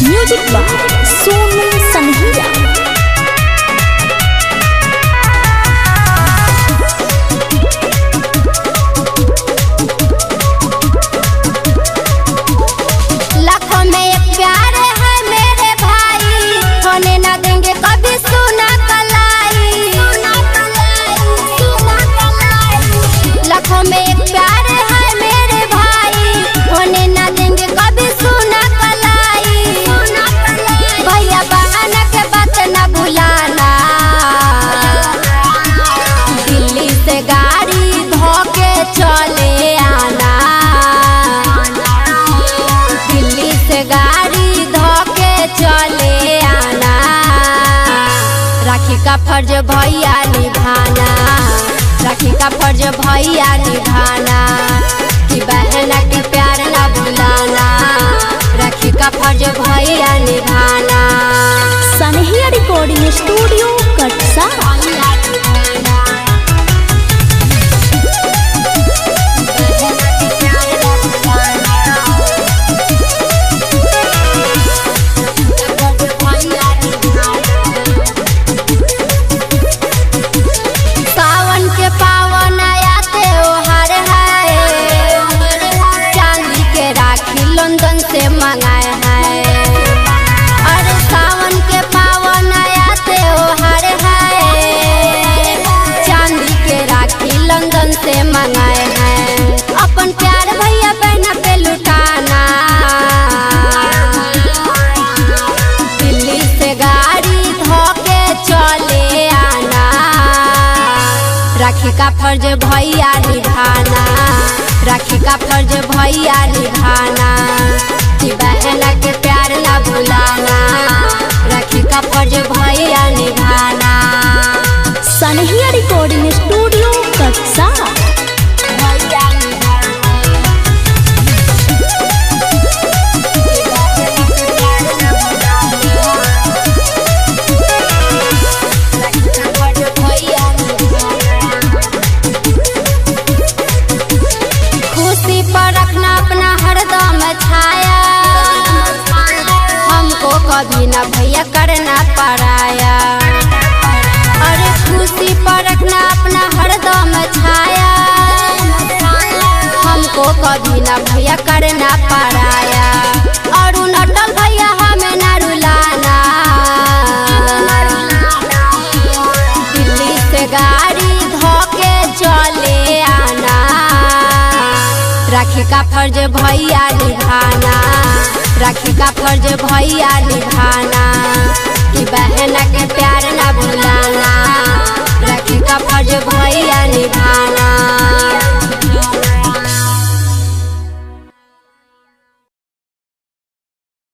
Music by Sonu सनहिया। लाखों में एक प्यार है मेरे भाई, होने ना देंगे कभी सुना कलाई। लाखों में एक प्यार है मेरे भाई, होने ना देंगे कभी सुना कलाई। भैया बहाना के बात ना भुलाना, दिल्ली से गाड़ी धोके चले आना। दिल्ली से गाड़ी धोके चले आना, राखी का फर्ज भैया निभाना। राखी का फर्ज भैया निभाना, कि बहन के प्यार ना भुलाना। राखी का फर्ज भैया निभाना। सनहिया रिकॉर्डिंग स्टूडियो कटसा। सावन के पावन आया त्योहार है, चांदी के राखी लंदन से मंगाए हैं। अरे सावन के पावन आया त्योहार है, चांदी के राखी लंदन से मंगाए हैं। अपन प्यार भैया बहना पे लुटाना, दिल्ली से गाड़ी धोके चले आना। राखी का फर्ज भैया निभाना। राखी का फर्ज भैया निभाना, कि बहन के प्यार ना भुलाना। राखी का फर्ज भैया निभाना। सनहिया रिकॉर्डिंग स्टूडियो कटसा। भैया खुशी पर रखना अपना हरदम छाया, हमको कभी ना भैया करना पराया। अरे खुशी पर रखना अपना हरदम छाया, हमको कभी ना भैया करना पराया। अरुण अटल भैया हमें ना रुलाना, दिल्ली से गाड़ी धोके चले आना। राखी का फर्ज भैया निभाना। राखी का फर्ज भैया निभाना, कि बहन के प्यार ना भूल